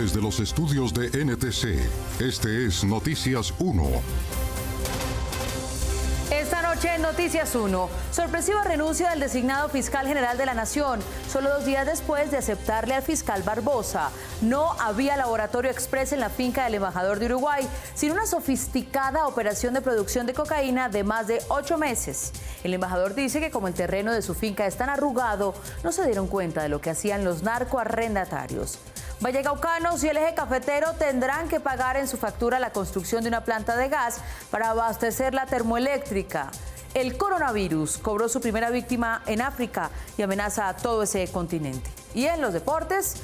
Desde los estudios de NTC, este es Noticias 1. Esta noche en Noticias 1, sorpresiva renuncia del designado fiscal general de la Nación, solo 2 días después de aceptarle al fiscal Barbosa. No había laboratorio express en la finca del embajador de Uruguay, sino una sofisticada operación de producción de cocaína de más de 8 meses. El embajador dice que como el terreno de su finca es tan arrugado, no se dieron cuenta de lo que hacían los narcoarrendatarios. Vallecaucanos y el eje cafetero tendrán que pagar en su factura la construcción de una planta de gas para abastecer la termoeléctrica. El coronavirus cobró su primera víctima en África y amenaza a todo ese continente. Y en los deportes,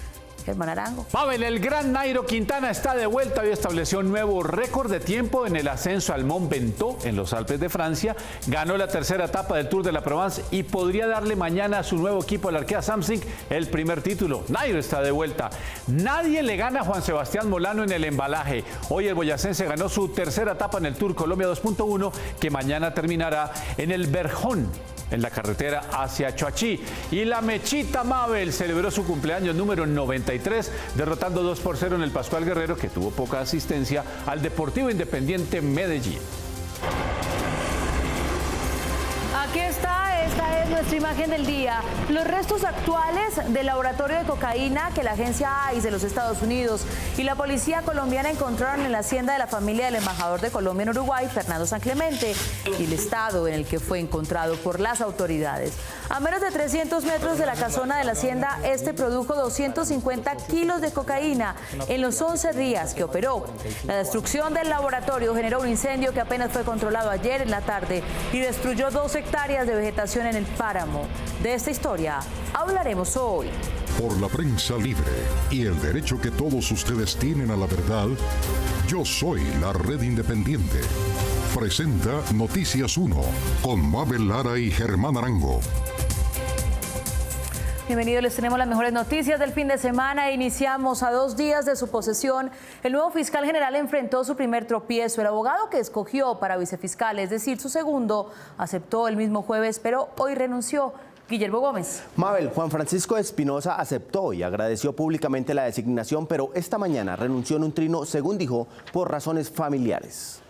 Germán Arango. Mabel, el gran Nairo Quintana está de vuelta y estableció un nuevo récord de tiempo en el ascenso al Mont Ventoux en los Alpes de Francia. Ganó la tercera etapa del Tour de la Provence y podría darle mañana a su nuevo equipo, el Arkea Samsic, el primer título. Nairo está de vuelta. Nadie le gana a Juan Sebastián Molano en el embalaje. Hoy el boyacense ganó su tercera etapa en el Tour Colombia 2.1, que mañana terminará en el Verjón, en la carretera hacia Choachí. Y la Mechita Mabel celebró su cumpleaños número 93, derrotando 2-0 en el Pascual Guerrero, que tuvo poca asistencia, al Deportivo Independiente Medellín. Aquí está, esta es nuestra imagen del día. Los restos actuales del laboratorio de cocaína que la agencia ICE de los Estados Unidos y la policía colombiana encontraron en la hacienda de la familia del embajador de Colombia en Uruguay, Fernando San Clemente, y el estado en el que fue encontrado por las autoridades. A menos de 300 metros de la casona de la hacienda, este produjo 250 kilos de cocaína en los 11 días que operó. La destrucción del laboratorio generó un incendio que apenas fue controlado ayer en la tarde y destruyó 2 hectáreas de vegetación en el páramo. De esta historia hablaremos hoy. Por la prensa libre y el derecho que todos ustedes tienen a la verdad, yo soy la Red Independiente. Presenta Noticias 1 con Mabel Lara y Germán Arango. Bienvenidos, les tenemos las mejores noticias del fin de semana. Iniciamos a 2 días de su posesión. El nuevo fiscal general enfrentó su primer tropiezo. El abogado que escogió para vicefiscal, es decir, su segundo, aceptó el mismo jueves, pero hoy renunció. Guillermo Gómez. Mabel, Juan Francisco Espinosa aceptó y agradeció públicamente la designación, pero esta mañana renunció en un trino, según dijo, por razones familiares.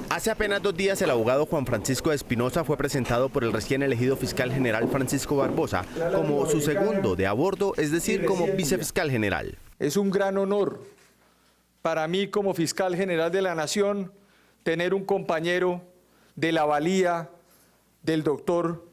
Hace apenas 2 días el abogado Juan Francisco Espinosa fue presentado por el recién elegido fiscal general Francisco Barbosa como su segundo de a bordo, es decir, como vicefiscal general. Es un gran honor para mí como fiscal general de la Nación tener un compañero de la valía del doctor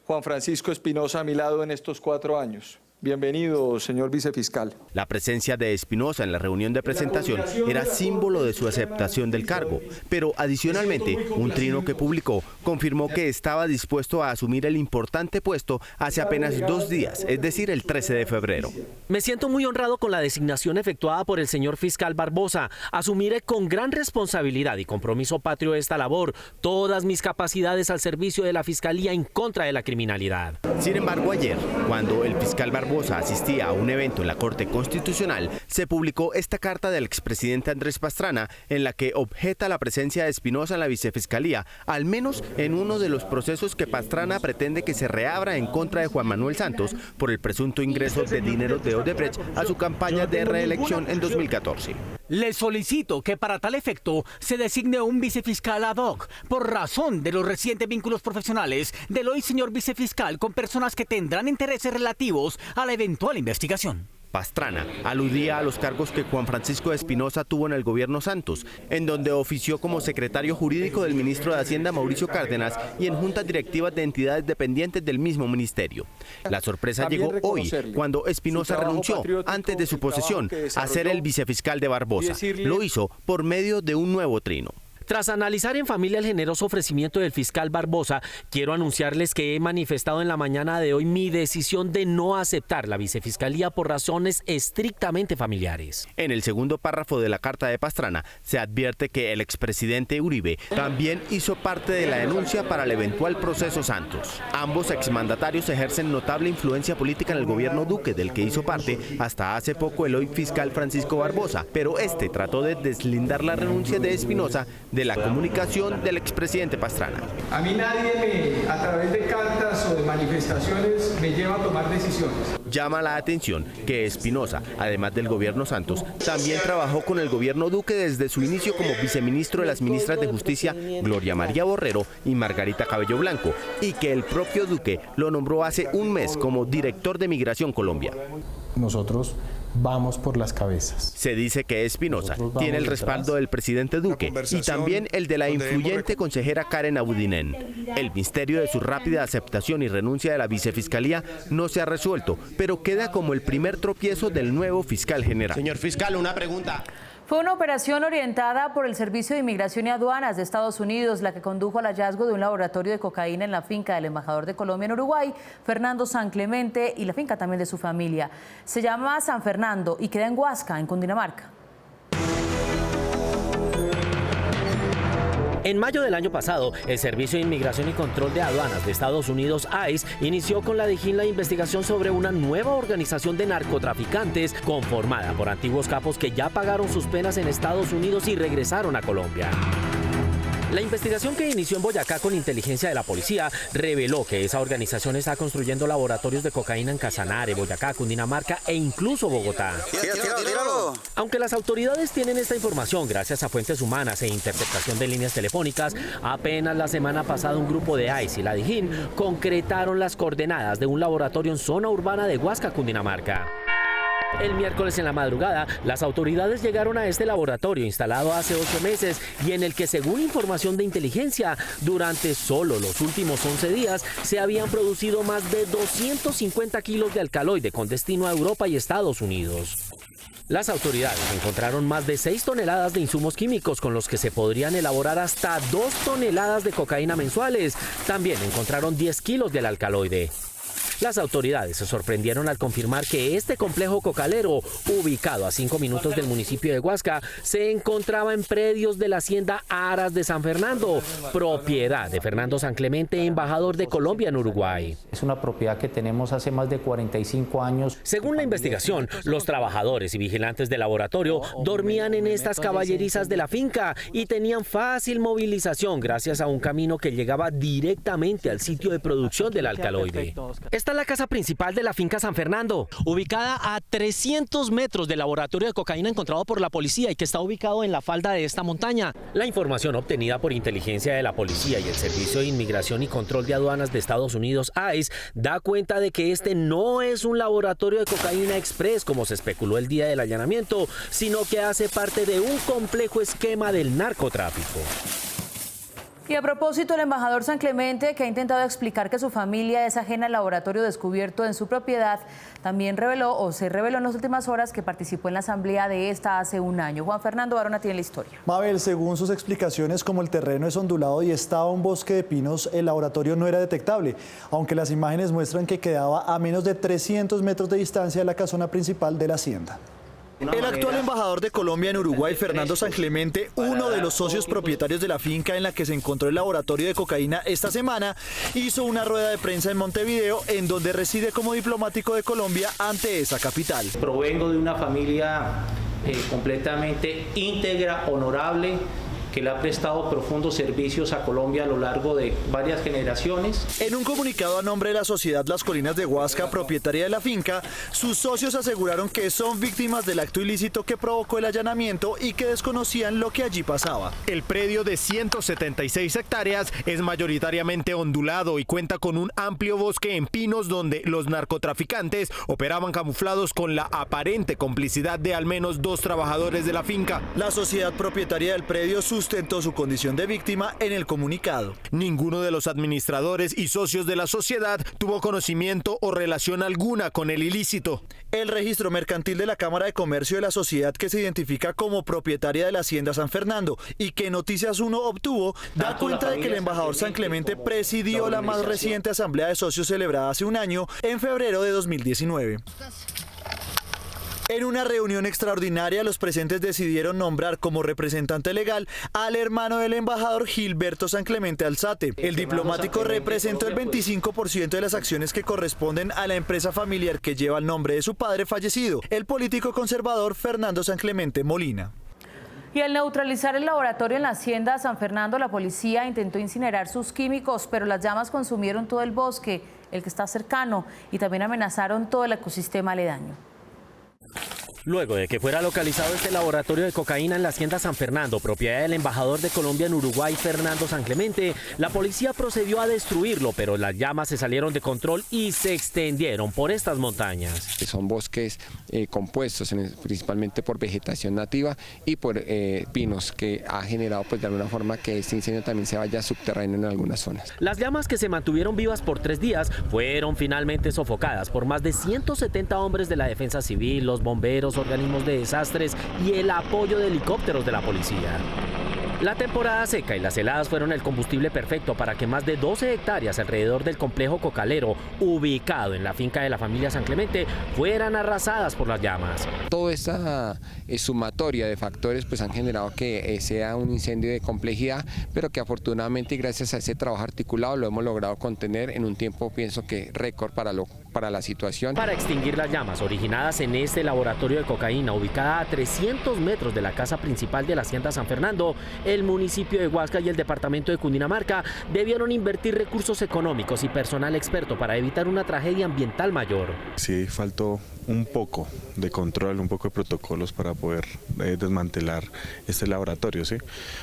Juan Francisco Espinosa a mi lado en estos 4 años. Bienvenido, señor vicefiscal. La presencia de Espinosa en la reunión de presentación era símbolo de su aceptación del cargo, pero adicionalmente, un trino que publicó confirmó que estaba dispuesto a asumir el importante puesto hace apenas 2 días, es decir, el 13 de febrero. Me siento muy honrado con la designación efectuada por el señor fiscal Barbosa. Asumiré con gran responsabilidad y compromiso patrio esta labor, todas mis capacidades al servicio de la Fiscalía en contra de la criminalidad. Sin embargo, ayer, cuando el fiscal Barbosa asistía a un evento en la Corte Constitucional, se publicó esta carta del expresidente Andrés Pastrana en la que objeta la presencia de Espinosa en la vicefiscalía, al menos en uno de los procesos que Pastrana pretende que se reabra en contra de Juan Manuel Santos por el presunto ingreso de dinero de Odebrecht a su campaña de reelección en 2014. Le solicito que para tal efecto se designe un vicefiscal ad hoc por razón de los recientes vínculos profesionales del hoy señor vicefiscal con personas que tendrán intereses relativos a la eventual investigación. Pastrana aludía a los cargos que Juan Francisco Espinosa tuvo en el gobierno Santos, en donde ofició como secretario jurídico del ministro de Hacienda Mauricio Cárdenas y en juntas directivas de entidades dependientes del mismo ministerio. La sorpresa llegó hoy, cuando Espinosa renunció antes de su posesión a ser el vicefiscal de Barbosa. Lo hizo por medio de un nuevo trino. Tras analizar en familia el generoso ofrecimiento del fiscal Barbosa, quiero anunciarles que he manifestado en la mañana de hoy mi decisión de no aceptar la vicefiscalía por razones estrictamente familiares. En el segundo párrafo de la carta de Pastrana se advierte que el expresidente Uribe también hizo parte de la denuncia para el eventual proceso Santos. Ambos exmandatarios ejercen notable influencia política en el gobierno Duque, del que hizo parte hasta hace poco el hoy fiscal Francisco Barbosa, pero este trató de deslindar la renuncia de Espinosa de la comunicación del expresidente Pastrana. A mí nadie a través de cartas o de manifestaciones me lleva a tomar decisiones. Llama la atención que Espinosa, además del gobierno Santos, también trabajó con el gobierno Duque desde su inicio como viceministro de las ministras de Justicia Gloria María Borrero y Margarita Cabello Blanco, y que el propio Duque lo nombró hace un mes como director de Migración Colombia. Nosotros vamos por las cabezas. Se dice que Espinosa tiene el respaldo del presidente Duque y también el de la influyente consejera Karen Abudinen. El misterio de su rápida aceptación y renuncia de la vicefiscalía no se ha resuelto, pero queda como el primer tropiezo del nuevo fiscal general. Señor fiscal, una pregunta. Fue una operación orientada por el Servicio de Inmigración y Aduanas de Estados Unidos la que condujo al hallazgo de un laboratorio de cocaína en la finca del embajador de Colombia en Uruguay, Fernando San Clemente, y la finca también de su familia. Se llama San Fernando y queda en Huasca, en Cundinamarca. En mayo del año pasado, el Servicio de Inmigración y Control de Aduanas de Estados Unidos, ICE, inició con la DIJÍN la investigación sobre una nueva organización de narcotraficantes conformada por antiguos capos que ya pagaron sus penas en Estados Unidos y regresaron a Colombia. La investigación que inició en Boyacá con inteligencia de la policía reveló que esa organización está construyendo laboratorios de cocaína en Casanare, Boyacá, Cundinamarca e incluso Bogotá. Tíralo. Aunque las autoridades tienen esta información gracias a fuentes humanas e interceptación de líneas telefónicas, apenas la semana pasada un grupo de ICE y la DIJÍN concretaron las coordenadas de un laboratorio en zona urbana de Huasca, Cundinamarca. El miércoles en la madrugada, las autoridades llegaron a este laboratorio instalado hace 8 meses y en el que, según información de inteligencia, durante solo los últimos 11 días se habían producido más de 250 kilos de alcaloide con destino a Europa y Estados Unidos. Las autoridades encontraron más de 6 toneladas de insumos químicos con los que se podrían elaborar hasta 2 toneladas de cocaína mensuales. También encontraron 10 kilos del alcaloide. Las autoridades se sorprendieron al confirmar que este complejo cocalero, ubicado a 5 minutos del municipio de Huasca, se encontraba en predios de la hacienda Aras de San Fernando, propiedad de Fernando San Clemente, embajador de Colombia en Uruguay. Es una propiedad que tenemos hace más de 45 años. Según la investigación, los trabajadores y vigilantes del laboratorio dormían en estas caballerizas de la finca y tenían fácil movilización gracias a un camino que llegaba directamente al sitio de producción del alcaloide. Esta es la casa principal de la finca San Fernando, ubicada a 300 metros del laboratorio de cocaína encontrado por la policía y que está ubicado en la falda de esta montaña. La información obtenida por inteligencia de la policía y el Servicio de Inmigración y Control de Aduanas de Estados Unidos, ICE, da cuenta de que este no es un laboratorio de cocaína express como se especuló el día del allanamiento, sino que hace parte de un complejo esquema del narcotráfico. Y a propósito, el embajador San Clemente, que ha intentado explicar que su familia es ajena al laboratorio descubierto en su propiedad, también se reveló en las últimas horas que participó en la asamblea de esta hace un año. Juan Fernando Barona tiene la historia. Mabel, según sus explicaciones, como el terreno es ondulado y estaba un bosque de pinos, el laboratorio no era detectable, aunque las imágenes muestran que quedaba a menos de 300 metros de distancia de la casona principal de la hacienda. El actual embajador de Colombia en Uruguay, Fernando San Clemente, uno de los socios propietarios de la finca en la que se encontró el laboratorio de cocaína esta semana, hizo una rueda de prensa en Montevideo, en donde reside como diplomático de Colombia ante esa capital. Provengo de una familia completamente íntegra, honorable, que le ha prestado profundos servicios a Colombia a lo largo de varias generaciones. En un comunicado a nombre de la sociedad Las Colinas de Huasca, propietaria de la finca, sus socios aseguraron que son víctimas del acto ilícito que provocó el allanamiento y que desconocían lo que allí pasaba. El predio de 176 hectáreas es mayoritariamente ondulado y cuenta con un amplio bosque en pinos donde los narcotraficantes operaban camuflados con la aparente complicidad de al menos 2 trabajadores de la finca. La sociedad propietaria del predio sustentó su condición de víctima en el comunicado. Ninguno de los administradores y socios de la sociedad tuvo conocimiento o relación alguna con el ilícito. El registro mercantil de la Cámara de Comercio de la sociedad, que se identifica como propietaria de la hacienda San Fernando y que Noticias 1 obtuvo, da cuenta de que el embajador San Clemente presidió la más reciente asamblea de socios celebrada hace un año, en febrero de 2019. En una reunión extraordinaria, los presentes decidieron nombrar como representante legal al hermano del embajador, Gilberto San Clemente Alzate. El diplomático representó el 25% de las acciones que corresponden a la empresa familiar que lleva el nombre de su padre fallecido, el político conservador Fernando San Clemente Molina. Y al neutralizar el laboratorio en la hacienda San Fernando, la policía intentó incinerar sus químicos, pero las llamas consumieron todo el bosque, el que está cercano, y también amenazaron todo el ecosistema aledaño. Luego de que fuera localizado este laboratorio de cocaína en la hacienda San Fernando, propiedad del embajador de Colombia en Uruguay, Fernando San Clemente, la policía procedió a destruirlo, pero las llamas se salieron de control y se extendieron por estas montañas. Son bosques compuestos principalmente por vegetación nativa y por pinos, que ha generado pues de alguna forma que este incendio también se vaya subterráneo en algunas zonas. Las llamas, que se mantuvieron vivas por 3 días, fueron finalmente sofocadas por más de 170 hombres de la Defensa Civil, los bomberos, organismos de desastres y el apoyo de helicópteros de la policía. La temporada seca y las heladas fueron el combustible perfecto para que más de 12 hectáreas alrededor del complejo cocalero, ubicado en la finca de la familia San Clemente, fueran arrasadas por las llamas. Toda esta sumatoria de factores pues han generado que sea un incendio de complejidad, pero que afortunadamente y gracias a ese trabajo articulado lo hemos logrado contener en un tiempo, pienso que récord para la situación. Para extinguir las llamas originadas en este laboratorio de cocaína, ubicada a 300 metros de la casa principal de la hacienda San Fernando, el municipio de Huasca y el departamento de Cundinamarca debieron invertir recursos económicos y personal experto para evitar una tragedia ambiental mayor. Sí, faltó un poco de control, un poco de protocolos para poder desmantelar este laboratorio, ¿sí?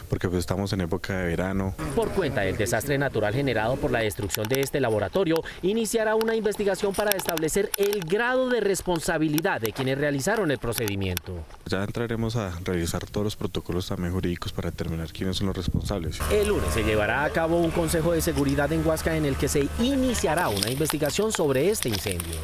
Porque pues estamos en época de verano. Por cuenta del desastre natural generado por la destrucción de este laboratorio, iniciará una investigación para establecer el grado de responsabilidad de quienes realizaron el procedimiento. Ya entraremos a revisar todos los protocolos también jurídicos para determinar quiénes son los responsables. El lunes se llevará a cabo un consejo de seguridad en Huasca en el que se iniciará una investigación sobre este incendio.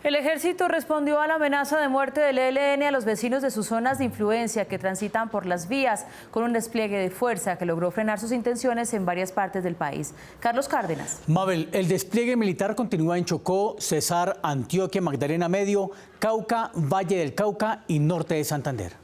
El ejército respondió a la amenaza de muerte del ELN a los vecinos de sus zonas de influencia que transitan por las vías, con un despliegue de fuerza que logró frenar sus intenciones en varias partes del país. Carlos Cárdenas. Mabel, el despliegue militar continúa en Chocó, Cesar, Antioquia, Magdalena Medio, Cauca, Valle del Cauca y norte de Santander.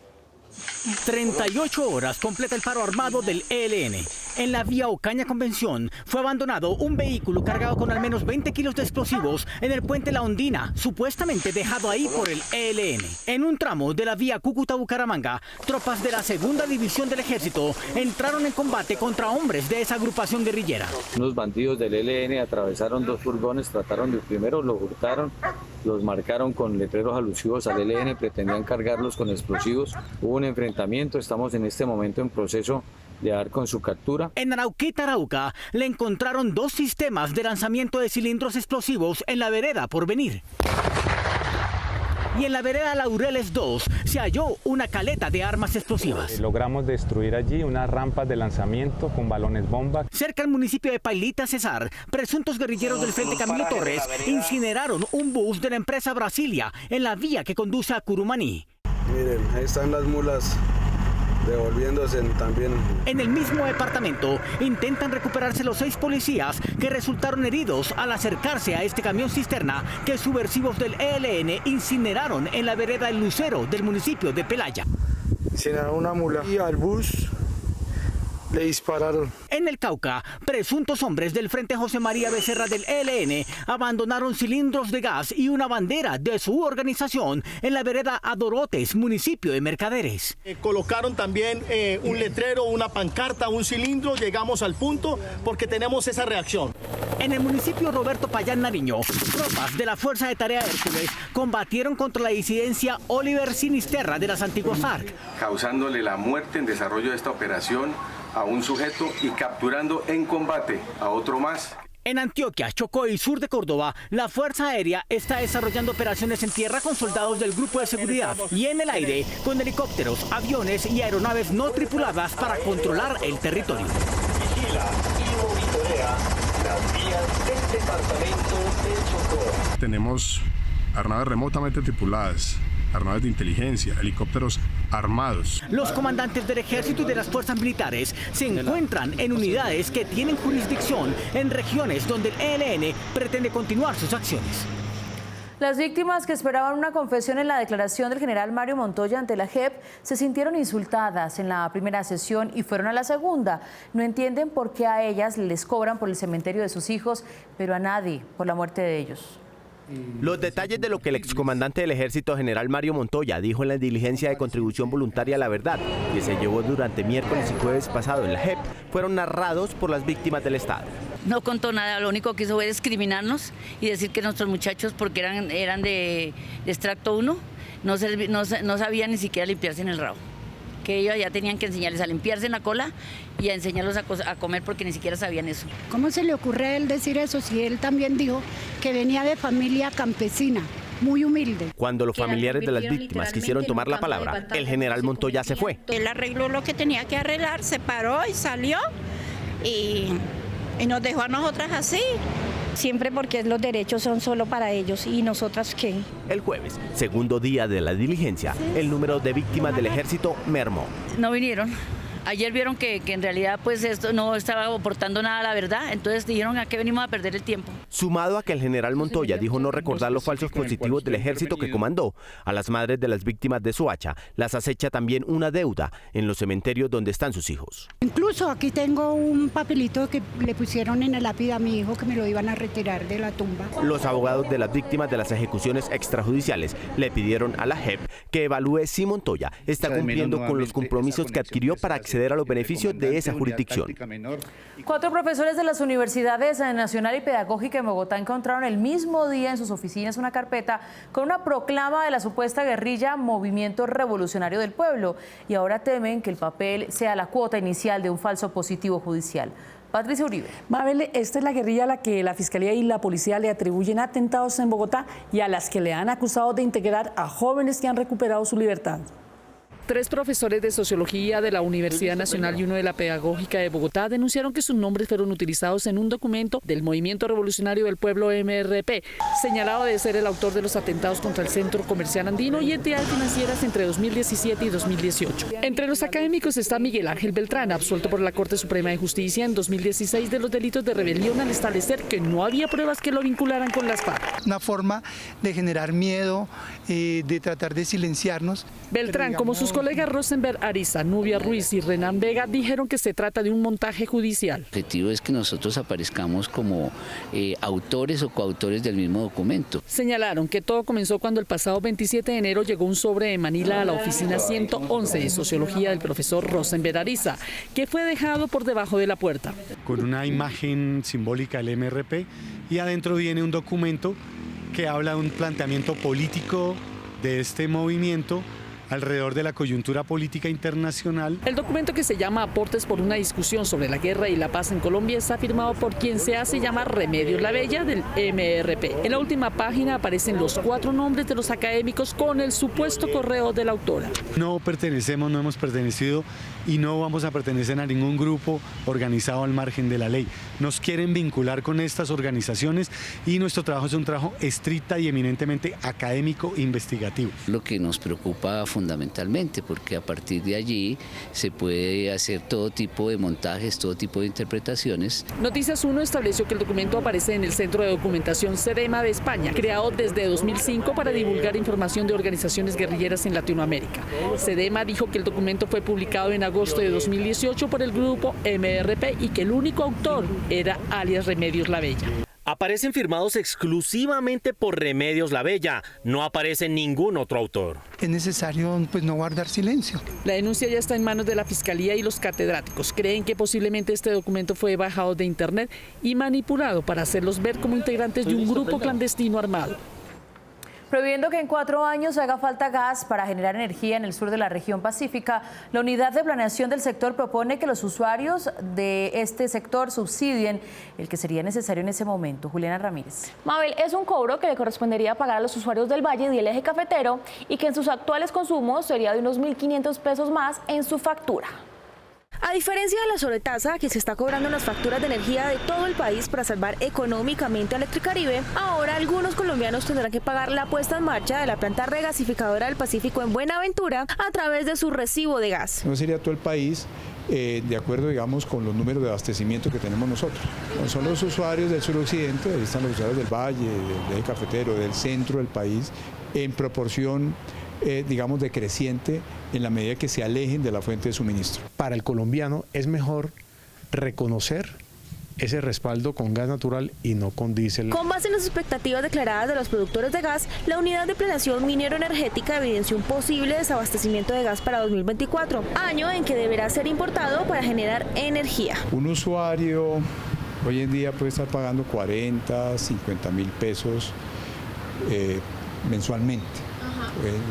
38 horas completa el paro armado del ELN. En la vía Ocaña Convención fue abandonado un vehículo cargado con al menos 20 kilos de explosivos en el puente La Ondina, supuestamente dejado ahí por el ELN. En un tramo de la vía Cúcuta-Bucaramanga, tropas de la segunda división del ejército entraron en combate contra hombres de esa agrupación guerrillera. Unos bandidos del ELN atravesaron 2 furgones, trataron de primero, los hurtaron, los marcaron con letreros alusivos al ELN, pretendían cargarlos con explosivos. Hubo un enfrentamiento, estamos en este momento en proceso de dar con su captura. En Arauquita, Arauca, le encontraron 2 sistemas de lanzamiento de cilindros explosivos en la vereda Porvenir. Y en la vereda Laureles 2 se halló una caleta de armas explosivas. Logramos destruir allí unas rampas de lanzamiento con balones bomba. Cerca al municipio de Pailita, Cesar, presuntos guerrilleros del Frente Camilo Torres incineraron un bus de la empresa Brasilia en la vía que conduce a Curumaní. Miren, ahí están las mulas devolviéndose también. En el mismo departamento intentan recuperarse los 6 policías que resultaron heridos al acercarse a este camión cisterna que subversivos del ELN incineraron en la vereda El Lucero del municipio de Pelaya. Incineraron una mula y al bus le dispararon. En el Cauca, presuntos hombres del Frente José María Becerra del ELN abandonaron cilindros de gas y una bandera de su organización en la vereda Adorotes, municipio de Mercaderes. Colocaron también un letrero, una pancarta, un cilindro. Llegamos al punto porque tenemos esa reacción. En el municipio Roberto Payán, Nariño, tropas de la Fuerza de Tarea Hércules combatieron contra la disidencia Oliver Sinisterra de las antiguas FARC, causándole la muerte en desarrollo de esta operación a un sujeto y capturando en combate a otro más. En Antioquia, Chocó y sur de Córdoba, la Fuerza Aérea está desarrollando operaciones en tierra con soldados del Grupo de Seguridad y en el aire con helicópteros, aviones y aeronaves no tripuladas para controlar el territorio. Vigila y monitorea las vías del departamento de Chocó. Tenemos aeronaves remotamente tripuladas, aeronaves de inteligencia, helicópteros armados. Los comandantes del ejército y de las fuerzas militares se encuentran en unidades que tienen jurisdicción en regiones donde el ELN pretende continuar sus acciones. Las víctimas que esperaban una confesión en la declaración del general Mario Montoya ante la JEP se sintieron insultadas en la primera sesión y fueron a la segunda. No entienden por qué a ellas les cobran por el cementerio de sus hijos, pero a nadie por la muerte de ellos. Los detalles de lo que el excomandante del Ejército, general Mario Montoya, dijo en la diligencia de contribución voluntaria a la verdad, que se llevó durante miércoles y jueves pasado en la JEP, fueron narrados por las víctimas del Estado. No contó nada, lo único que hizo fue discriminarnos y decir que nuestros muchachos, porque eran de extracto 1, no sabían ni siquiera limpiarse en el rabo. Que ellos ya tenían que enseñarles a limpiarse en la cola y a enseñarlos a comer porque ni siquiera sabían eso. ¿Cómo se le ocurre a él decir eso si él también dijo que venía de familia campesina, muy humilde? Cuando los familiares de las víctimas quisieron tomar la palabra, el general Montoya se fue. Él arregló lo que tenía que arreglar, se paró y salió y nos dejó a nosotras así. Siempre porque los derechos son solo para ellos y nosotras qué. El jueves, segundo día de la diligencia, el número de víctimas del ejército mermó. No vinieron. Ayer vieron que en realidad pues esto no estaba aportando nada a la verdad, entonces dijeron a qué venimos a perder el tiempo. Sumado a que el general Montoya dijo no recordar los falsos positivos del ejército que comandó, a las madres de las víctimas de Soacha las acecha también una deuda en los cementerios donde están sus hijos. Incluso aquí tengo un papelito que le pusieron en el lápida a mi hijo que me lo iban a retirar de la tumba. Los abogados de las víctimas de las ejecuciones extrajudiciales le pidieron a la JEP que evalúe si Montoya está cumpliendo con los compromisos que adquirió para acceder a los beneficios de esa jurisdicción. 4 profesores de las universidades Nacional y Pedagógica en Bogotá encontraron el mismo día en sus oficinas una carpeta con una proclama de la supuesta guerrilla Movimiento Revolucionario del Pueblo y ahora temen que el papel sea la cuota inicial de un falso positivo judicial. Patricia Uribe. Mabel, esta es la guerrilla a la que la Fiscalía y la Policía le atribuyen atentados en Bogotá y a las que le han acusado de integrar a jóvenes que han recuperado su libertad. 3 profesores de Sociología de la Universidad Nacional y 1 de la Pedagógica de Bogotá denunciaron que sus nombres fueron utilizados en un documento del Movimiento Revolucionario del Pueblo MRP, señalado de ser el autor de los atentados contra el Centro Comercial Andino y entidades financieras entre 2017 y 2018. Entre los académicos está Miguel Ángel Beltrán, absuelto por la Corte Suprema de Justicia en 2016 de los delitos de rebelión al establecer que no había pruebas que lo vincularan con las FARC. Una forma de generar miedo, de tratar de silenciarnos. Beltrán, como sus colegas Rosenberg Ariza, Nubia Ruiz y Renan Vega, dijeron que se trata de un montaje judicial. El objetivo es que nosotros aparezcamos como autores o coautores del mismo documento. Señalaron que todo comenzó cuando el pasado 27 de enero llegó un sobre de Manila a la oficina 111 de Sociología del profesor Rosenberg Ariza, que fue dejado por debajo de la puerta. Con una imagen simbólica del MRP y adentro viene un documento que habla de un planteamiento político de este movimiento alrededor de la coyuntura política internacional. El documento, que se llama Aportes por una discusión sobre la guerra y la paz en Colombia, está firmado por quien se hace llamar Remedios La Bella del MRP. En la última página aparecen los 4 nombres de los académicos con el supuesto correo de la autora. No pertenecemos, no hemos pertenecido y no vamos a pertenecer a ningún grupo organizado al margen de la ley. Nos quieren vincular con estas organizaciones y nuestro trabajo es un trabajo estricta y eminentemente académico e investigativo. Lo que nos preocupa fundamentalmente, porque a partir de allí se puede hacer todo tipo de montajes, todo tipo de interpretaciones. Noticias 1 estableció que el documento aparece en el Centro de Documentación CEDEMA de España, creado desde 2005 para divulgar información de organizaciones guerrilleras en Latinoamérica. CEDEMA dijo que el documento fue publicado en agosto de 2018 por el grupo MRP y que el único autor era alias Remedios La Bella. Aparecen firmados exclusivamente por Remedios La Bella, no aparece ningún otro autor. Es necesario no guardar silencio. La denuncia ya está en manos de la Fiscalía y los catedráticos creen que posiblemente este documento fue bajado de internet y manipulado para hacerlos ver como integrantes de un grupo clandestino armado. Previendo que en 4 años haga falta gas para generar energía en el sur de la región pacífica, la Unidad de Planeación del Sector propone que los usuarios de este sector subsidien el que sería necesario en ese momento. Juliana Ramírez. Mabel, es un cobro que le correspondería pagar a los usuarios del Valle y el Eje Cafetero y que en sus actuales consumos sería de unos 1.500 pesos más en su factura. A diferencia de la sobretasa que se está cobrando en las facturas de energía de todo el país para salvar económicamente a Electricaribe, ahora algunos colombianos tendrán que pagar la puesta en marcha de la planta regasificadora del Pacífico en Buenaventura a través de su recibo de gas. No sería todo el país de acuerdo, digamos, con los números de abastecimiento que tenemos nosotros. No son los usuarios del suroccidente, ahí están los usuarios del Valle, del Eje Cafetero, del centro del país, en proporción digamos, decreciente en la medida que se alejen de la fuente de suministro. Para el colombiano es mejor reconocer ese respaldo con gas natural y no con diésel. Con base en las expectativas declaradas de los productores de gas, la Unidad de Planeación Minero-Energética evidenció un posible desabastecimiento de gas para 2024, año en que deberá ser importado para generar energía. Un usuario hoy en día puede estar pagando 40, 50 mil pesos mensualmente.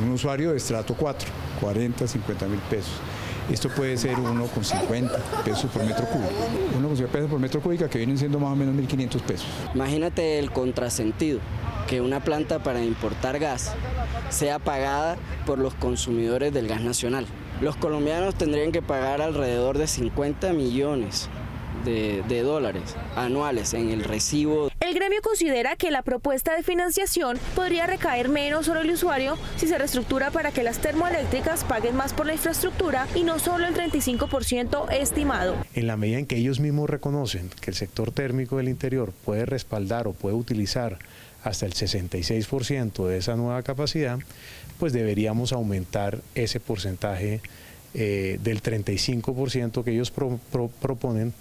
Un usuario de estrato 4, 40, 50 mil pesos. Esto puede ser 1,50 pesos por metro cúbico. 1,50 pesos por metro cúbico, que vienen siendo más o menos 1.500 pesos. Imagínate el contrasentido, que una planta para importar gas sea pagada por los consumidores del gas nacional. Los colombianos tendrían que pagar alrededor de 50 millones de dólares anuales en el recibo. El gremio considera que la propuesta de financiación podría recaer menos sobre el usuario si se reestructura para que las termoeléctricas paguen más por la infraestructura y no solo el 35% estimado. En la medida en que ellos mismos reconocen que el sector térmico del interior puede respaldar o puede utilizar hasta el 66% de esa nueva capacidad, pues deberíamos aumentar ese porcentaje del 35% que ellos proponen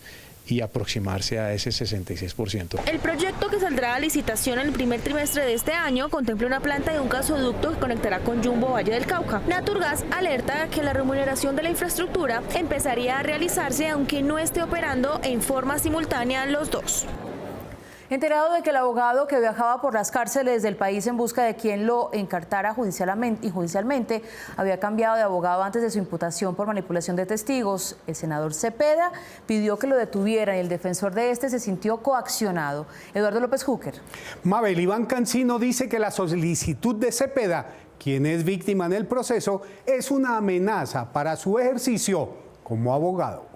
y aproximarse a ese 66%. El proyecto, que saldrá a licitación en el primer trimestre de este año, contempla una planta y un gasoducto que conectará con Jumbo Valle del Cauca. Naturgas alerta que la remuneración de la infraestructura empezaría a realizarse aunque no esté operando en forma simultánea los dos. Enterado de que el abogado que viajaba por las cárceles del país en busca de quien lo encartara judicialmente había cambiado de abogado antes de su imputación por manipulación de testigos, el senador Cepeda pidió que lo detuvieran y el defensor de este se sintió coaccionado. Eduardo López Júquer. Mabel, Iván Cancino dice que la solicitud de Cepeda, quien es víctima en el proceso, es una amenaza para su ejercicio como abogado.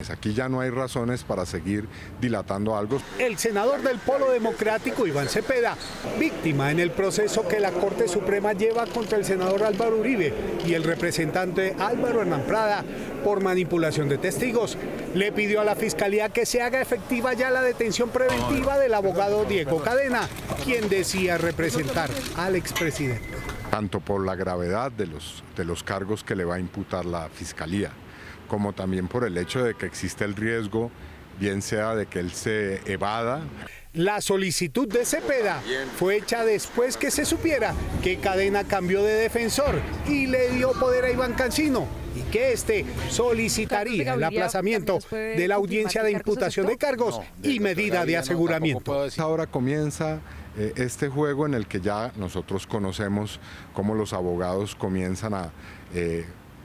Aquí ya no hay razones para seguir dilatando algo. El senador del Polo Democrático, Iván Cepeda, víctima en el proceso que la Corte Suprema lleva contra el senador Álvaro Uribe y el representante Álvaro Hernán Prada por manipulación de testigos, le pidió a la Fiscalía que se haga efectiva ya la detención preventiva del abogado Diego Cadena, quien decía representar al expresidente. Tanto por la gravedad de los cargos que le va a imputar la Fiscalía, como también por el hecho de que existe el riesgo, bien sea de que él se evada. La solicitud de Cepeda fue hecha después que se supiera que Cadena cambió de defensor y le dio poder a Iván Cancino y que este solicitaría el aplazamiento de la audiencia de imputación de cargos y medida de aseguramiento. Ahora comienza este juego en el que ya nosotros conocemos cómo los abogados comienzan a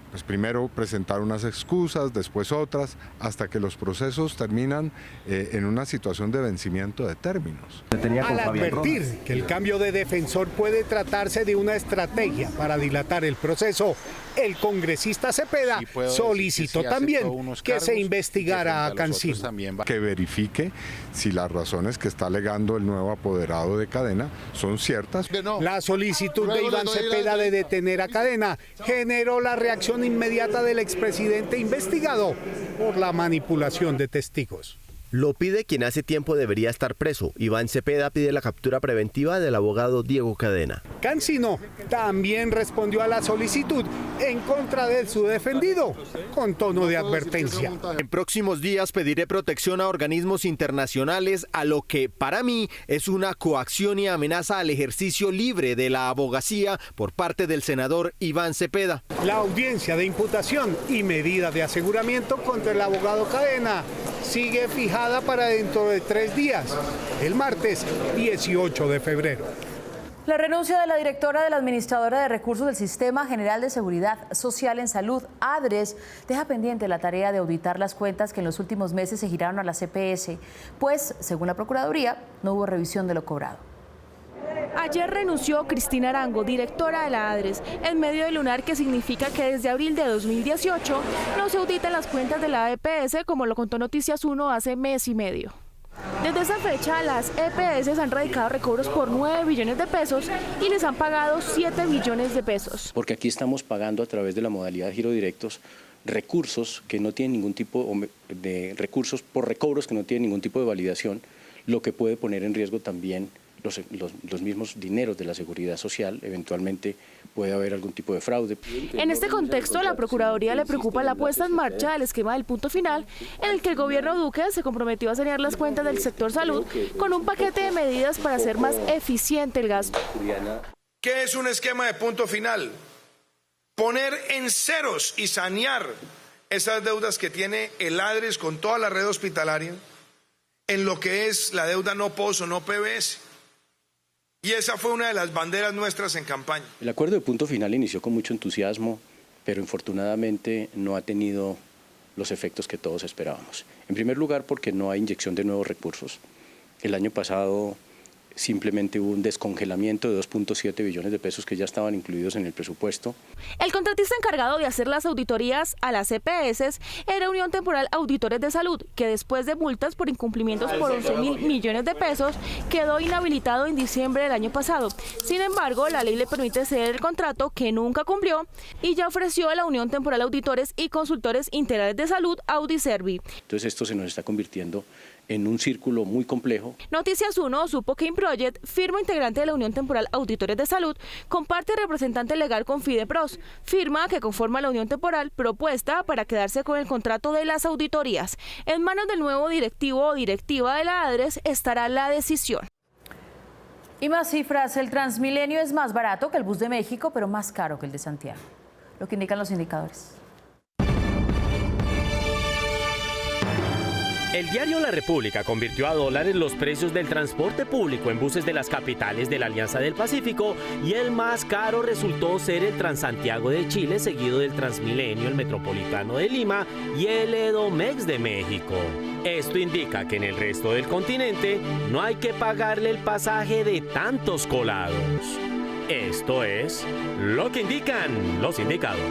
pues primero presentar unas excusas, después otras, hasta que los procesos terminan en una situación de vencimiento de términos. Al advertir que el cambio de defensor puede tratarse de una estrategia para dilatar el proceso, el congresista Cepeda solicitó también que se investigara a Cancino. Que verifique si las razones que está alegando el nuevo apoderado de Cadena son ciertas. La solicitud de Iván Cepeda de detener a Cadena generó la reacción inmediata del expresidente investigado por la manipulación de testigos. Lo pide quien hace tiempo debería estar preso. Iván Cepeda pide la captura preventiva del abogado Diego Cadena. Cancino también respondió a la solicitud en contra de su defendido, con tono de advertencia. En próximos días pediré protección a organismos internacionales a lo que para mí es una coacción y amenaza al ejercicio libre de la abogacía por parte del senador Iván Cepeda. La audiencia de imputación y medida de aseguramiento contra el abogado Cadena sigue fijada para dentro de 3 días, el martes 18 de febrero. La renuncia de la directora de la Administradora de Recursos del Sistema General de Seguridad Social en Salud, ADRES, deja pendiente la tarea de auditar las cuentas que en los últimos meses se giraron a la CPS, pues, según la Procuraduría, no hubo revisión de lo cobrado. Ayer renunció Cristina Arango, directora de la ADRES, en medio del lunar, que significa que desde abril de 2018 no se auditan las cuentas de la EPS, como lo contó Noticias 1 hace mes y medio. Desde esa fecha, las EPS han radicado recobros por 9 billones de pesos y les han pagado 7 billones de pesos. Porque aquí estamos pagando a través de la modalidad de giro directos recursos que no tienen ningún tipo de recursos por recobros que no tienen ningún tipo de validación, lo que puede poner en riesgo también los mismos dineros de la seguridad social, eventualmente puede haber algún tipo de fraude. En este contexto, a la Procuraduría le preocupa la puesta en marcha del esquema del punto final, en el que el gobierno Duque se comprometió a sanear las cuentas del sector salud con un paquete de medidas para hacer más eficiente el gasto. ¿Qué es un esquema de punto final? Poner en ceros y sanear esas deudas que tiene el ADRES con toda la red hospitalaria, en lo que es la deuda no POS o no PBS. Y esa fue una de las banderas nuestras en campaña. El acuerdo de punto final inició con mucho entusiasmo, pero infortunadamente no ha tenido los efectos que todos esperábamos. En primer lugar, porque no hay inyección de nuevos recursos. El año pasado simplemente hubo un descongelamiento de 2.7 billones de pesos que ya estaban incluidos en el presupuesto. El contratista encargado de hacer las auditorías a las EPS era Unión Temporal Auditores de Salud, que después de multas por incumplimientos por 11.000 millones de pesos quedó inhabilitado en diciembre del año pasado. Sin embargo, la ley le permite ceder el contrato, que nunca cumplió, y ya ofreció a la Unión Temporal Auditores y Consultores Integrales de Salud, Audiservi. Entonces esto se nos está convirtiendo en un círculo muy complejo. Noticias 1 supo que Improject, firma integrante de la Unión Temporal Auditores de Salud, comparte representante legal con Fidepros, firma que conforma la Unión Temporal propuesta para quedarse con el contrato de las auditorías. En manos del nuevo directivo o directiva de la ADRES estará la decisión. Y más cifras, el Transmilenio es más barato que el bus de México, pero más caro que el de Santiago, lo que indican los indicadores. El diario La República convirtió a dólares los precios del transporte público en buses de las capitales de la Alianza del Pacífico y el más caro resultó ser el Transantiago de Chile, seguido del Transmilenio, el Metropolitano de Lima y el Edomex de México. Esto indica que en el resto del continente no hay que pagarle el pasaje de tantos colados. Esto es lo que indican los indicadores.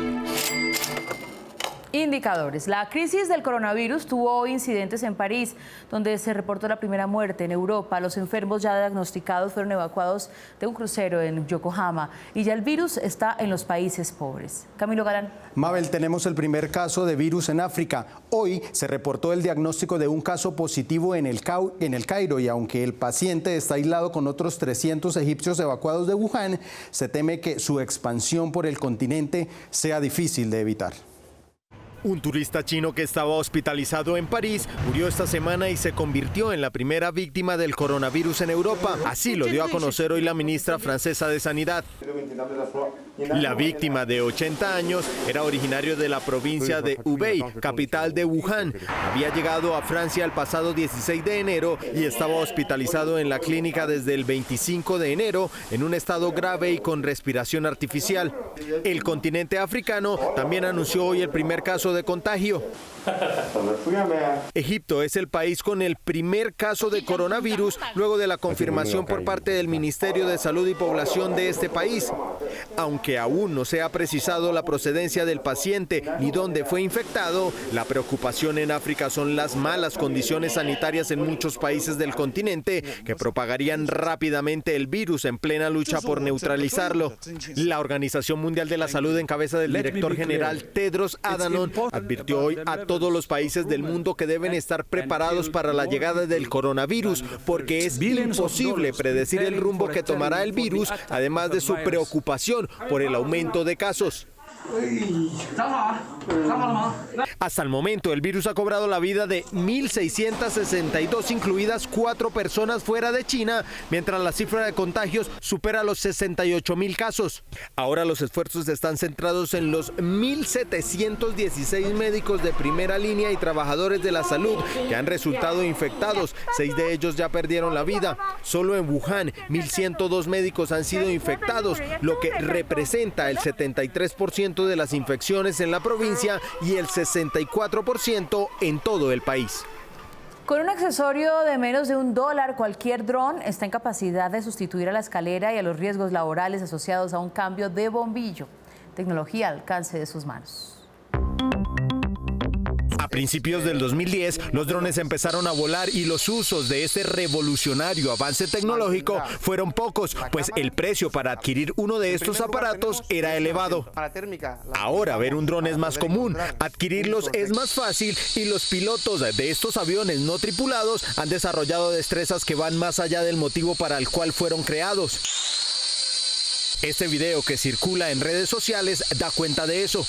Indicadores. La crisis del coronavirus tuvo incidentes en París, donde se reportó la primera muerte. En Europa, los enfermos ya diagnosticados fueron evacuados de un crucero en Yokohama y ya el virus está en los países pobres. Camilo Galán. Mabel, tenemos el primer caso de virus en África. Hoy se reportó el diagnóstico de un caso positivo en el Cairo y aunque el paciente está aislado con otros 300 egipcios evacuados de Wuhan, se teme que su expansión por el continente sea difícil de evitar. Un turista chino que estaba hospitalizado en París murió esta semana y se convirtió en la primera víctima del coronavirus en Europa. Así lo dio a conocer hoy la ministra francesa de Sanidad. La víctima, de 80 años, era originario de la provincia de Hubei, capital de Wuhan. Había llegado a Francia el pasado 16 de enero y estaba hospitalizado en la clínica desde el 25 de enero en un estado grave y con respiración artificial. El continente africano también anunció hoy el primer caso de contagio. Egipto es el país con el primer caso de coronavirus luego de la confirmación por parte del Ministerio de Salud y Población de este país. Aunque aún no se ha precisado la procedencia del paciente ni dónde fue infectado, la preocupación en África son las malas condiciones sanitarias en muchos países del continente que propagarían rápidamente el virus en plena lucha por neutralizarlo. La Organización Mundial de la Salud, en cabeza del director general Tedros Adhanom, advirtió hoy a todos los países del mundo que deben estar preparados para la llegada del coronavirus, porque es imposible predecir el rumbo que tomará el virus, además de su preocupación por el aumento de casos. Hasta el momento, el virus ha cobrado la vida de 1.662, incluidas 4 personas fuera de China, mientras la cifra de contagios supera los 68.000 casos. Ahora los esfuerzos están centrados en los 1.716 médicos de primera línea y trabajadores de la salud que han resultado infectados. 6 de ellos ya perdieron la vida. Solo en Wuhan, 1.102 médicos han sido infectados, lo que representa el 73% de las infecciones en la provincia y el 64% en todo el país. Con un accesorio de menos de $1, cualquier dron está en capacidad de sustituir a la escalera y a los riesgos laborales asociados a un cambio de bombillo. Tecnología al alcance de sus manos. A principios del 2010, los drones empezaron a volar y los usos de este revolucionario avance tecnológico fueron pocos, pues el precio para adquirir uno de estos aparatos era elevado. Ahora ver un dron es más común, adquirirlos es más fácil y los pilotos de estos aviones no tripulados han desarrollado destrezas que van más allá del motivo para el cual fueron creados. Este video que circula en redes sociales da cuenta de eso.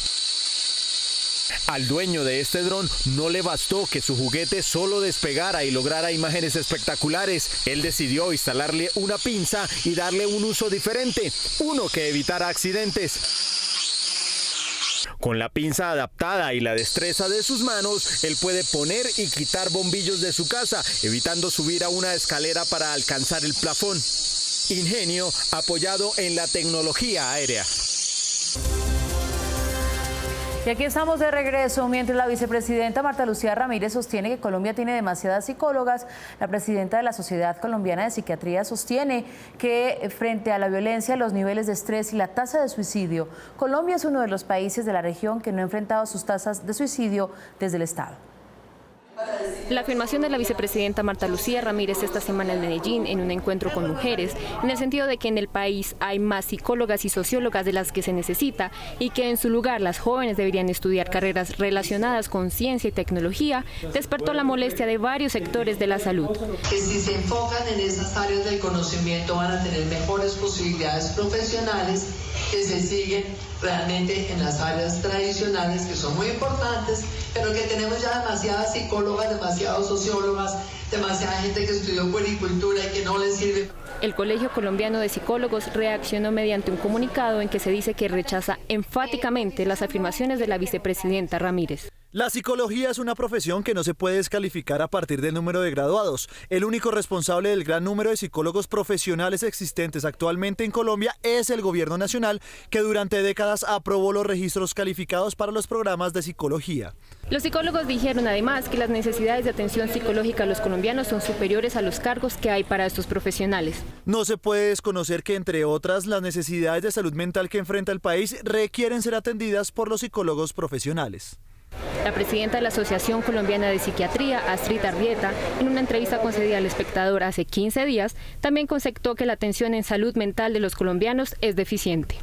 Al dueño de este dron no le bastó que su juguete solo despegara y lograra imágenes espectaculares. Él decidió instalarle una pinza y darle un uso diferente, uno que evitara accidentes. Con la pinza adaptada y la destreza de sus manos, él puede poner y quitar bombillos de su casa, evitando subir a una escalera para alcanzar el plafón. Ingenio apoyado en la tecnología aérea. Y aquí estamos de regreso. Mientras la vicepresidenta Marta Lucía Ramírez sostiene que Colombia tiene demasiadas psicólogas, la presidenta de la Sociedad Colombiana de Psiquiatría sostiene que frente a la violencia, los niveles de estrés y la tasa de suicidio, Colombia es uno de los países de la región que no ha enfrentado sus tasas de suicidio desde el Estado. La afirmación de la vicepresidenta Marta Lucía Ramírez esta semana en Medellín en un encuentro con mujeres, en el sentido de que en el país hay más psicólogas y sociólogas de las que se necesita y que en su lugar las jóvenes deberían estudiar carreras relacionadas con ciencia y tecnología, despertó la molestia de varios sectores de la salud. Que si se enfocan en esas áreas del conocimiento van a tener mejores posibilidades profesionales que se siguen realmente en las áreas tradicionales, que son muy importantes, pero que tenemos ya demasiadas psicólogas, demasiados sociólogas, demasiada gente que estudió puericultura y que no les sirve. El Colegio Colombiano de Psicólogos reaccionó mediante un comunicado en que se dice que rechaza enfáticamente las afirmaciones de la vicepresidenta Ramírez. La psicología es una profesión que no se puede descalificar a partir del número de graduados. El único responsable del gran número de psicólogos profesionales existentes actualmente en Colombia es el gobierno nacional, que durante décadas aprobó los registros calificados para los programas de psicología. Los psicólogos dijeron además que las necesidades de atención psicológica a los colombianos son superiores a los cargos que hay para estos profesionales. No se puede desconocer que, entre otras, las necesidades de salud mental que enfrenta el país requieren ser atendidas por los psicólogos profesionales. La presidenta de la Asociación Colombiana de Psiquiatría, Astrid Arrieta, en una entrevista concedida al Espectador hace 15 días, también constató que la atención en salud mental de los colombianos es deficiente.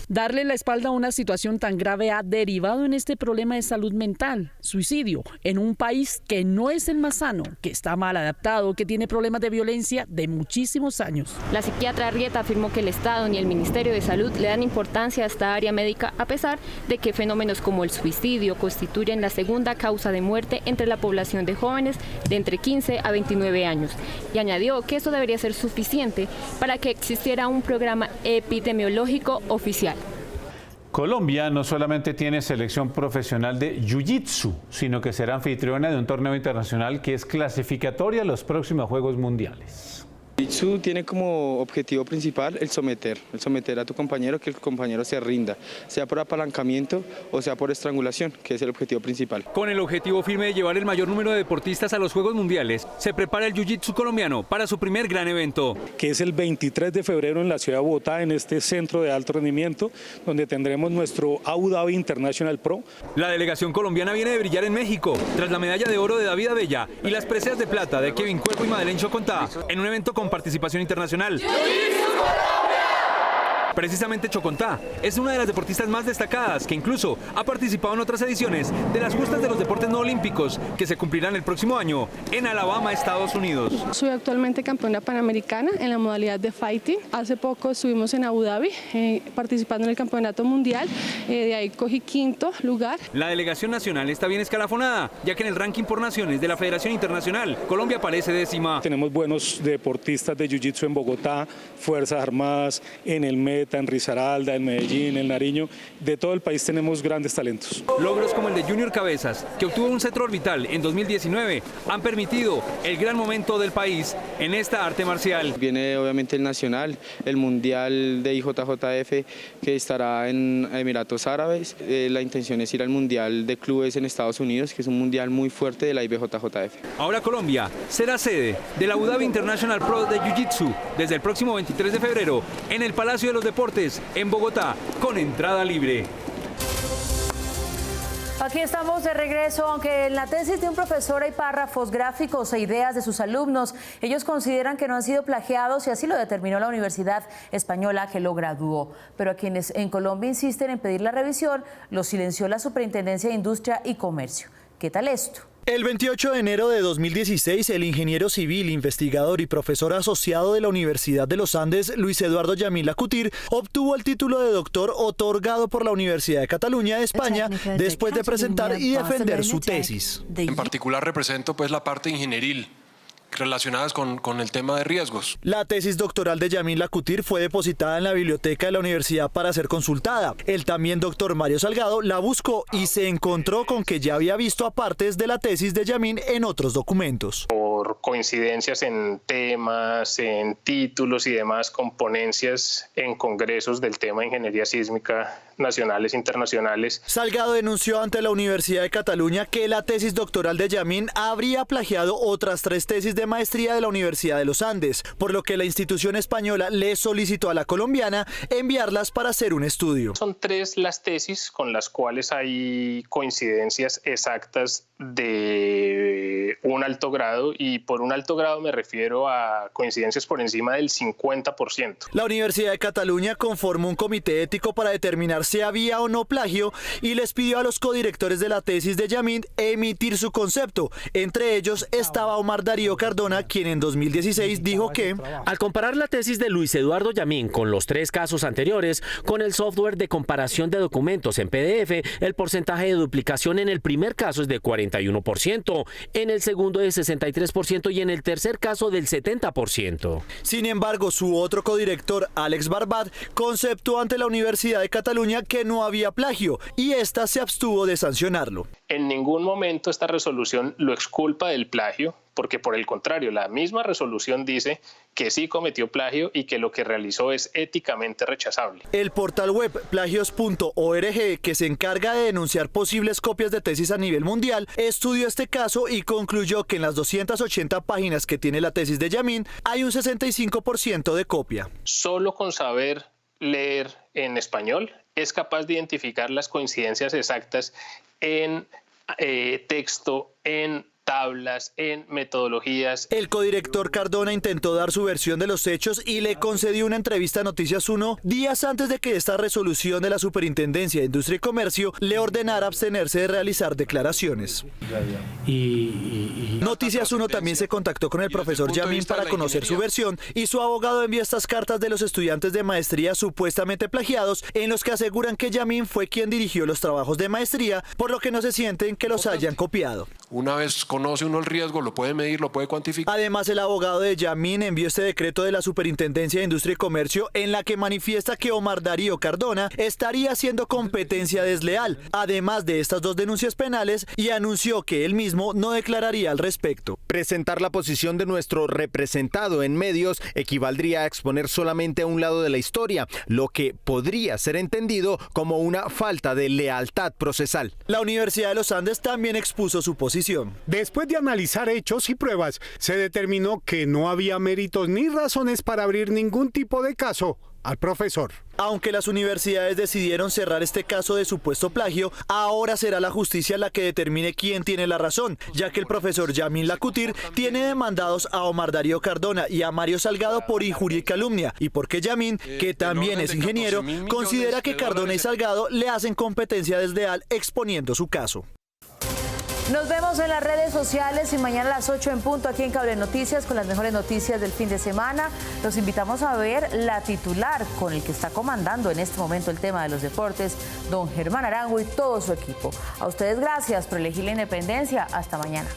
Darle la espalda a una situación tan grave ha derivado en este problema de salud mental, suicidio, en un país que no es el más sano, que está mal adaptado, que tiene problemas de violencia de muchísimos años. La psiquiatra Arrieta afirmó que el Estado ni el Ministerio de Salud le dan importancia a esta área médica, a pesar de que fenómenos como el suicidio constituyen la segunda causa de muerte entre la población de jóvenes de entre 15 a 29 años. Y añadió que esto debería ser suficiente para que existiera un programa epidemiológico oficial. Colombia no solamente tiene selección profesional de Jiu-Jitsu, sino que será anfitriona de un torneo internacional que es clasificatorio a los próximos Juegos Mundiales. Jiu-Jitsu tiene como objetivo principal el someter a tu compañero, que el compañero se rinda, sea por apalancamiento o sea por estrangulación, que es el objetivo principal. Con el objetivo firme de llevar el mayor número de deportistas a los Juegos Mundiales, se prepara el Jiu-Jitsu colombiano para su primer gran evento. Que es el 23 de febrero en la ciudad de Bogotá, en este centro de alto rendimiento, donde tendremos nuestro Abu Dhabi International Pro. La delegación colombiana viene de brillar en México, tras la medalla de oro de David Abella y las preseas de plata de Kevin Cuervo y Madeleine Chocontá, en un evento con participación internacional. Precisamente Chocontá es una de las deportistas más destacadas que incluso ha participado en otras ediciones de las justas de los deportes no olímpicos que se cumplirán el próximo año en Alabama, Estados Unidos. Soy actualmente campeona panamericana en la modalidad de fighting. Hace poco estuvimos en Abu Dhabi participando en el campeonato mundial, de ahí cogí quinto lugar. La delegación nacional está bien escalafonada, ya que en el ranking por naciones de la Federación Internacional, Colombia aparece décima. Tenemos buenos deportistas de Jiu-Jitsu en Bogotá, Fuerzas Armadas, en el Meta, en Risaralda, en Medellín, en Nariño. De todo el país tenemos grandes talentos. Logros como el de Junior Cabezas, que obtuvo un cetro orbital en 2019, han permitido el gran momento del país en esta arte marcial. Viene obviamente el nacional, el mundial de IJJF que estará en Emiratos Árabes. La intención es ir al mundial de clubes en Estados Unidos, que es un mundial muy fuerte de la IBJJF. Ahora Colombia será sede de la Abu Dhabi International Pro de Jiu-Jitsu desde el próximo 23 de febrero en el Palacio de los Deportes en Bogotá, con entrada libre. Aquí estamos de regreso, aunque en la tesis de un profesor hay párrafos, gráficos e ideas de sus alumnos. Ellos consideran que no han sido plagiados y así lo determinó la Universidad Española que lo graduó. Pero a quienes en Colombia insisten en pedir la revisión, lo silenció la Superintendencia de Industria y Comercio. ¿Qué tal esto? El 28 de enero de 2016, el ingeniero civil, investigador y profesor asociado de la Universidad de los Andes, Luis Eduardo Yamil Lacutir, obtuvo el título de doctor otorgado por la Universidad de Cataluña de España después de presentar y defender su tesis. En particular represento pues la parte ingenieril relacionadas con el tema de riesgos. La tesis doctoral de Yamil Lacutir fue depositada en la biblioteca de la universidad para ser consultada. El también doctor Mario Salgado la buscó y se encontró con que ya había visto apartes de la tesis de Yamil en otros documentos. Por coincidencias en temas, en títulos y demás, con ponencias en congresos del tema de ingeniería sísmica nacionales e internacionales. Salgado denunció ante la Universidad de Cataluña que la tesis doctoral de Yamil habría plagiado otras 3 tesis de maestría de la Universidad de los Andes, por lo que la institución española le solicitó a la colombiana enviarlas para hacer un estudio. Son 3 las tesis con las cuales hay coincidencias exactas de un alto grado, y por un alto grado me refiero a coincidencias por encima del 50%. La Universidad de Cataluña conformó un comité ético para determinar si había o no plagio y les pidió a los codirectores de la tesis de Yamil emitir su concepto. Entre ellos estaba Omar Darío Cardona, quien en 2016 dijo que al comparar la tesis de Luis Eduardo Yamil con los 3 casos anteriores, con el software de comparación de documentos en PDF, el porcentaje de duplicación en el primer caso es de 41%, en el segundo de 63% y en el tercer caso del 70%. Sin embargo, su otro codirector, Alex Barbat, conceptuó ante la Universidad de Cataluña que no había plagio y esta se abstuvo de sancionarlo. En ningún momento esta resolución lo exculpa del plagio, porque por el contrario, la misma resolución dice que sí cometió plagio y que lo que realizó es éticamente rechazable. El portal web plagios.org, que se encarga de denunciar posibles copias de tesis a nivel mundial, estudió este caso y concluyó que en las 280 páginas que tiene la tesis de Yamil hay un 65% de copia. Solo con saber leer en español es capaz de identificar las coincidencias exactas en texto, en tablas, en metodologías. El codirector Cardona intentó dar su versión de los hechos y le concedió una entrevista a Noticias 1 días antes de que esta resolución de la Superintendencia de Industria y Comercio le ordenara abstenerse de realizar declaraciones. Noticias 1 también se contactó con el profesor Yamil para conocer su versión y su abogado envió estas cartas de los estudiantes de maestría supuestamente plagiados, en los que aseguran que Yamil fue quien dirigió los trabajos de maestría, por lo que no se sienten que los hayan copiado. Una vez conoce uno el riesgo, lo puede medir, lo puede cuantificar. Además, el abogado de Yamil envió este decreto de la Superintendencia de Industria y Comercio en la que manifiesta que Omar Darío Cardona estaría haciendo competencia desleal, además de estas 2 denuncias penales, y anunció que él mismo no declararía al respecto. Presentar la posición de nuestro representado en medios equivaldría a exponer solamente a un lado de la historia, lo que podría ser entendido como una falta de lealtad procesal. La Universidad de los Andes también expuso su posición. Después de analizar hechos y pruebas, se determinó que no había méritos ni razones para abrir ningún tipo de caso al profesor. Aunque las universidades decidieron cerrar este caso de supuesto plagio, ahora será la justicia la que determine quién tiene la razón, ya que el profesor Yamil Lacutir tiene demandados a Omar Darío Cardona y a Mario Salgado por injuria y calumnia, y porque Yamil, que también es ingeniero, considera que Cardona y Salgado le hacen competencia desleal exponiendo su caso. Nos vemos en las redes sociales y mañana a las 8 en punto aquí en Cable Noticias con las mejores noticias del fin de semana. Los invitamos a ver la titular con el que está comandando en este momento el tema de los deportes, don Germán Arango y todo su equipo. A ustedes gracias por elegir la independencia. Hasta mañana.